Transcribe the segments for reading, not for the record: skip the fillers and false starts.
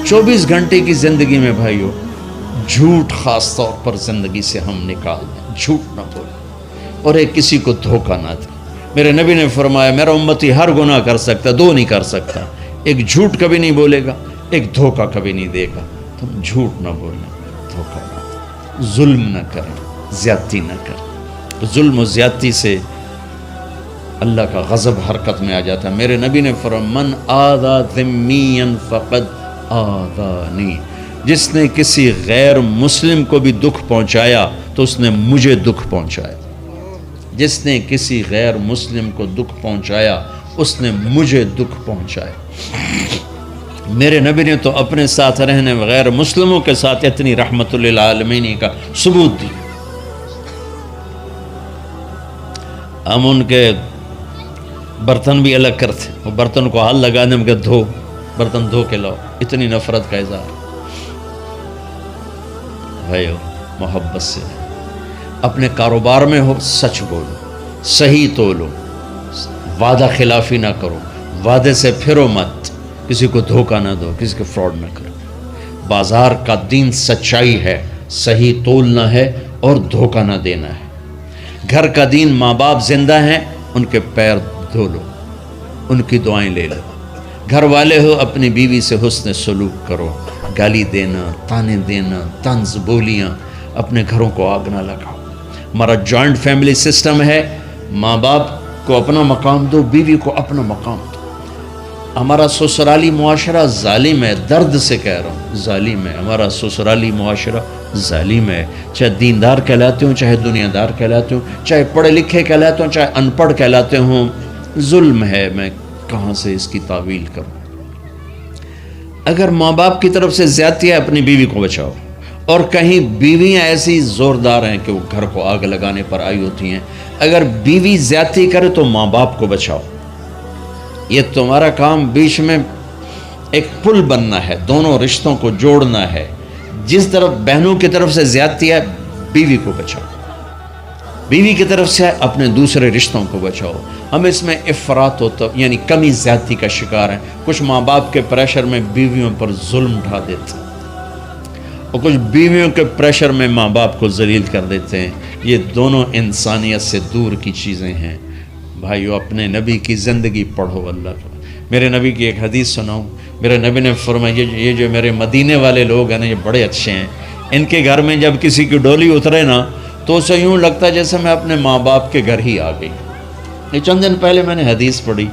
24 گھنٹے کی زندگی میں بھائیو جھوٹ خاص طور پر زندگی سے ہم نکال دیں، جھوٹ نہ بولیں اور ایک کسی کو دھوکہ نہ دیں۔ میرے نبی نے فرمایا میرا امتی ہر گناہ کر سکتا، دو نہیں کر سکتا، ایک جھوٹ کبھی نہیں بولے گا، ایک دھوکہ کبھی نہیں دے گا۔ تم جھوٹ نہ بولیں، دھوکہ نہ دیں، ظلم نہ کریں، زیادتی نہ کریں۔ ظلم و زیادتی سے اللہ کا غضب حرکت میں آ جاتا ہے۔ میرے نبی نے فرمایا من آذا ذمیا فقد آذانی، جس نے کسی غیر مسلم کو بھی دکھ پہنچایا تو اس نے مجھے دکھ پہنچایا، جس نے کسی غیر مسلم کو دکھ پہنچایا اس نے مجھے دکھ پہنچایا۔ میرے نبی نے تو اپنے ساتھ رہنے غیر مسلموں کے ساتھ اتنی رحمت للعالمین کا ثبوت دی۔ ہم ان کے برتن بھی الگ کرتے، وہ برتن کو ہاتھ لگانے میں کہ دھو، برتن دھو کے لاؤ، اتنی نفرت کا اظہار۔ بھائیو محبت سے اپنے کاروبار میں ہو سچ بولو، صحیح تولو، وعدہ خلافی نہ کرو، وعدے سے پھرو مت، کسی کو دھوکہ نہ دو، کسی کو فراڈ نہ کرو۔ بازار کا دین سچائی ہے، صحیح تولنا ہے اور دھوکہ نہ دینا ہے۔ گھر کا دین ماں باپ زندہ ہیں، ان کے پیر دھو لو، ان کی دعائیں لے لو۔ گھر والے ہو اپنی بیوی سے حسن سلوک کرو، گالی دینا، تانے دینا، طنز بولیاں، اپنے گھروں کو آگ نہ لگاؤ۔ ہمارا جوائنٹ فیملی سسٹم ہے، ماں باپ کو اپنا مقام دو، بیوی کو اپنا مقام دو۔ ہمارا سسرالی معاشرہ ظالم ہے، درد سے کہہ رہا ہوں ظالم ہے، ہمارا سسرالی معاشرہ ظالم ہے، چاہے دیندار کہلاتے ہوں، چاہے دنیا دار کہلاتے ہوں، چاہے پڑھے لکھے کہلاتے ہوں، چاہے ان پڑھ کہلاتے ہوں، ظلم ہے۔ میں کہاں سے اس کی تعویل کروں؟ اگر ماں باپ کی طرف سے زیادتی ہے اپنی بیوی کو بچاؤ، اور کہیں بیویاں ایسی زوردار ہیں کہ وہ گھر کو آگ لگانے پر آئی ہوتی ہیں، اگر بیوی زیادتی کرے تو ماں باپ کو بچاؤ۔ یہ تمہارا کام بیچ میں ایک پل بننا ہے، دونوں رشتوں کو جوڑنا ہے۔ جس طرف بہنوں کی طرف سے زیادتی ہے بیوی کو بچاؤ، بیوی کی طرف سے اپنے دوسرے رشتوں کو بچاؤ۔ ہم اس میں افراط ہوتا یعنی کمی زیادتی کا شکار ہیں۔ کچھ ماں باپ کے پریشر میں بیویوں پر ظلم ڈھا دیتے ہیں، اور کچھ بیویوں کے پریشر میں ماں باپ کو ذلیل کر دیتے ہیں۔ یہ دونوں انسانیت سے دور کی چیزیں ہیں۔ بھائیو اپنے نبی کی زندگی پڑھو اللہ کا۔ میرے نبی کی ایک حدیث سناؤں، میرے نبی نے فرمایا یہ جو میرے مدینے والے لوگ ہیں نا، یہ بڑے اچھے ہیں۔ ان کے گھر میں جب کسی کی ڈولی اترے نا تو اسے یوں لگتا ہے جیسے میں اپنے ماں باپ کے گھر ہی آ گئی۔ یہ چند دن پہلے میں نے حدیث پڑھی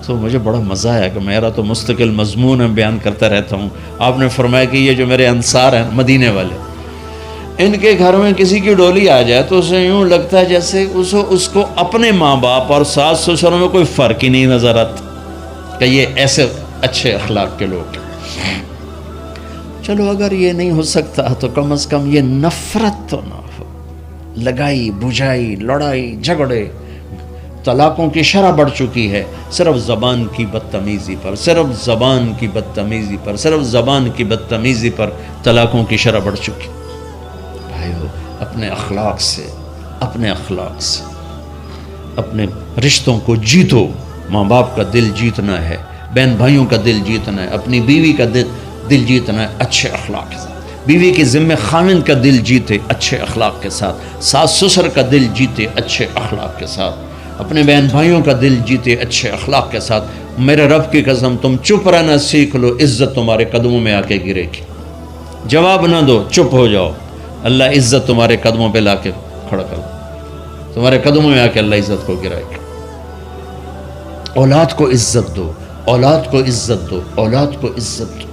تو مجھے بڑا مزہ آیا کہ میرا تو مستقل مضمون میں بیان کرتا رہتا ہوں۔ آپ نے فرمایا کہ یہ جو میرے انصار ہیں مدینے والے، ان کے گھر میں کسی کی ڈولی آ جائے تو اسے یوں لگتا ہے جیسے اس کو اپنے ماں باپ اور ساس سسروں میں کوئی فرق ہی نہیں نظر آتا کہ یہ ایسے اچھے اخلاق کے لوگ ہیں۔ چلو اگر یہ نہیں ہو سکتا تو کم از کم یہ نفرت تو نہ ہو، لگائی بجھائی، لڑائی جھگڑے، طلاقوں کی شرح بڑھ چکی ہے صرف زبان کی بدتمیزی پر، صرف زبان کی بدتمیزی پر، صرف زبان کی بدتمیزی پر طلاقوں کی شرح بڑھ چکی۔ بھائیو اپنے اخلاق سے اپنے رشتوں کو جیتو۔ ماں باپ کا دل جیتنا ہے، بہن بھائیوں کا دل جیتنا ہے، اپنی بیوی کا دل جیتنا ہے اچھے اخلاق کے ساتھ۔ بیوی کے ذمہ خاوند کا دل جیتے اچھے اخلاق کے ساتھ، ساس سسر کا دل جیتے اچھے اخلاق کے ساتھ، اپنے بہن بھائیوں کا دل جیتے اچھے اخلاق کے ساتھ۔ میرے رب کی قسم تم چپ رہنا سیکھ لو، عزت تمہارے قدموں میں آ کے گرے گی۔ جواب نہ دو، چپ ہو جاؤ، اللہ عزت تمہارے قدموں پہ لا کے کھڑا کر، تمہارے قدموں میں آ کے اللہ عزت کو گرائے گا۔ اولاد کو عزت دو، اولاد کو عزت دو، اولاد کو عزت دو،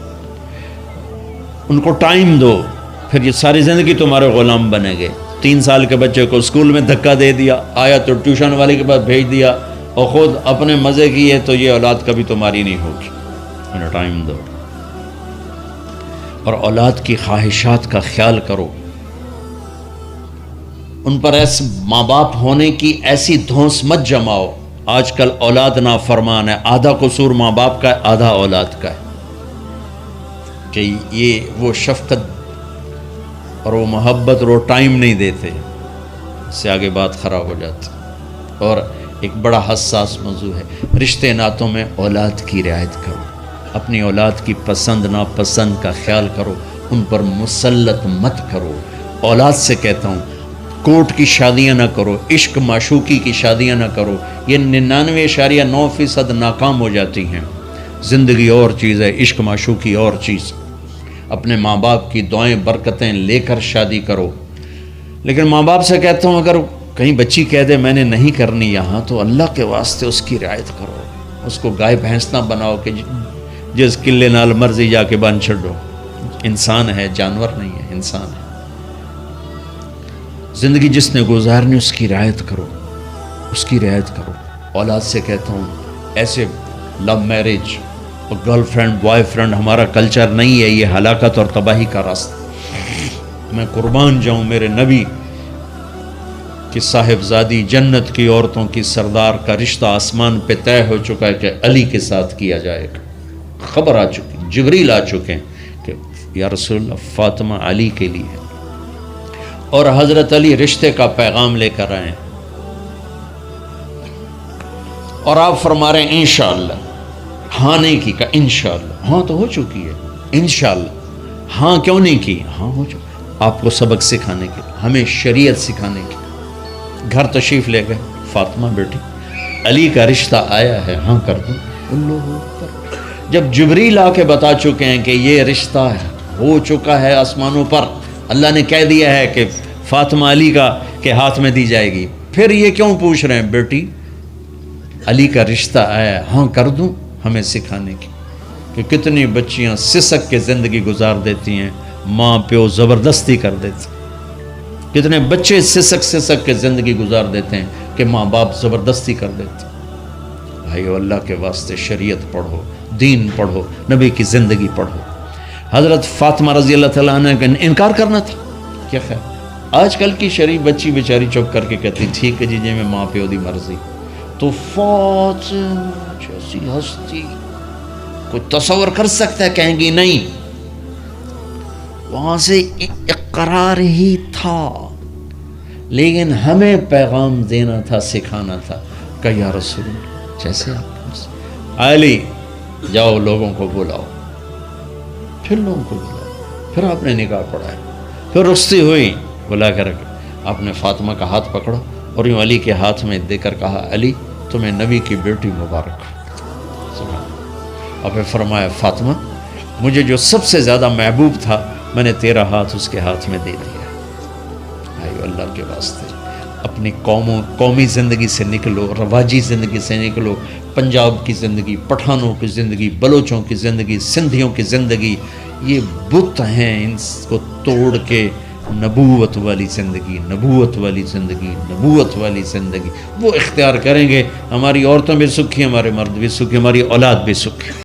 ان کو ٹائم دو، پھر یہ ساری زندگی تمہارے غلام بنے گے۔ 3 سال کے بچے کو اسکول میں دھکا دے دیا، آیا تو ٹیوشن والے کے پاس بھیج دیا اور خود اپنے مزے کیے، تو یہ اولاد کبھی تمہاری نہیں ہوگی۔ انہیں ٹائم دو اور اولاد کی خواہشات کا خیال کرو۔ ان پر ایسے ماں باپ ہونے کی ایسی دھونس مت جماؤ۔ آج کل اولاد نافرمان ہے، آدھا قصور ماں باپ کا ہے، آدھا اولاد کا ہے، کہ یہ وہ شفقت اور وہ محبت اور وہ ٹائم نہیں دیتے، اس سے آگے بات خراب ہو جاتی۔ اور ایک بڑا حساس موضوع ہے، رشتے ناتوں میں اولاد کی رعایت کرو، اپنی اولاد کی پسند ناپسند کا خیال کرو، ان پر مسلط مت کرو۔ اولاد سے کہتا ہوں کورٹ کی شادیاں نہ کرو، عشق معشوقی کی شادیاں نہ کرو، یہ 99.9% ناکام ہو جاتی ہیں۔ زندگی اور چیز ہے، عشق معشوقی اور چیز۔ اپنے ماں باپ کی دعائیں برکتیں لے کر شادی کرو۔ لیکن ماں باپ سے کہتا ہوں اگر کہیں بچی کہہ دے میں نے نہیں کرنی یہاں، تو اللہ کے واسطے اس کی رعایت کرو، اس کو گائے بھینس نہ بناؤ کہ جس قلے نال مرضی جا کے بن چھڑو۔ انسان ہے، جانور نہیں ہے، انسان ہے۔ زندگی جس نے گزارنی اس کی رعایت کرو، اس کی رعایت کرو۔ اولاد سے کہتا ہوں ایسے لو میرج اور گرل فرینڈ بوائے فرینڈ ہمارا کلچر نہیں ہے، یہ ہلاکت اور تباہی کا راستہ۔ میں قربان جاؤں میرے نبی کہ صاحبزادی جنت کی عورتوں کی سردار کا رشتہ آسمان پہ طے ہو چکا ہے کہ علی کے ساتھ کیا جائے گا۔ خبر آ چکی، جبریل آ چکے ہیں کہ یا رسول اللہ فاطمہ علی کے لیے ہے، اور حضرت علی رشتے کا پیغام لے کر آئے ہیں، اور آپ فرما رہے ہیں انشاءاللہ۔ ہاں نہیں کی، کہا انشاءاللہ۔ ہاں تو ہو چکی ہے، انشاءاللہ۔ ہاں کیوں نہیں کی؟ ہاں ہو چکی۔ آپ کو سبق سکھانے کے، ہمیں شریعت سکھانے کے۔ گھر تشریف لے گئے، فاطمہ بیٹی علی کا رشتہ آیا ہے، ہاں کر دو۔ اللہ اکبر۔ جب جبریل آ کے بتا چکے ہیں کہ یہ رشتہ ہو چکا ہے آسمانوں پر، اللہ نے کہہ دیا ہے کہ فاطمہ علی کا کے ہاتھ میں دی جائے گی، پھر یہ کیوں پوچھ رہے ہیں بیٹی علی کا رشتہ آیا ہے، ہاں کر دوں؟ ہمیں سکھانے کی کہ کتنی بچیاں سسک کے زندگی گزار دیتی ہیں، ماں پیو زبردستی کر دیتے، کتنے بچے سسک کے زندگی گزار دیتے ہیں کہ ماں باپ زبردستی کر دیتے۔ بھائیو اللہ کے واسطے شریعت پڑھو، دین پڑھو، نبی کی زندگی پڑھو۔ حضرت فاطمہ رضی اللہ تعالیٰ عنہ کا انکار کرنا تھا، کیا خیر آج کل کی شریف بچی بیچاری چپ کر کے کہتی ٹھیک ہے جی میں ماں پیو دی مرضی۔ تو فاطمہ جیسی ہستی کوئی تصور کر سکتا ہے؟ کہیں گی نہیں، وہاں سے اقرار ہی تھا، لیکن ہمیں پیغام دینا تھا، سکھانا تھا کہ یا رسول اللہ جیسے آپ علی جاؤ لوگوں کو بلاؤ، پھر لوگوں کو بلاؤ، پھر آپ نے نکاح پڑھایا، پھر رخصتی ہوئی، بلا کر آپ نے فاطمہ کا ہاتھ پکڑا اور یوں علی کے ہاتھ میں دے کر کہا علی تمہیں نبی کی بیٹی مبارک۔ اور پھر فرمایا فاطمہ مجھے جو سب سے زیادہ محبوب تھا میں نے تیرا ہاتھ اس کے ہاتھ میں دے دیا۔ بھائی اللہ کے واسطے اپنی قومی زندگی سے نکلو، رواجی زندگی سے نکلو، پنجاب کی زندگی، پٹھانوں کی زندگی، بلوچوں کی زندگی، سندھیوں کی زندگی، یہ بت ہیں، ان کو توڑ کے نبوت والی زندگی، نبوت والی زندگی، نبوت والی زندگی وہ اختیار کریں گے۔ ہماری عورتیں بھی سکھی، ہمارے مرد بھی سکھی، ہماری اولاد بھی سکھی۔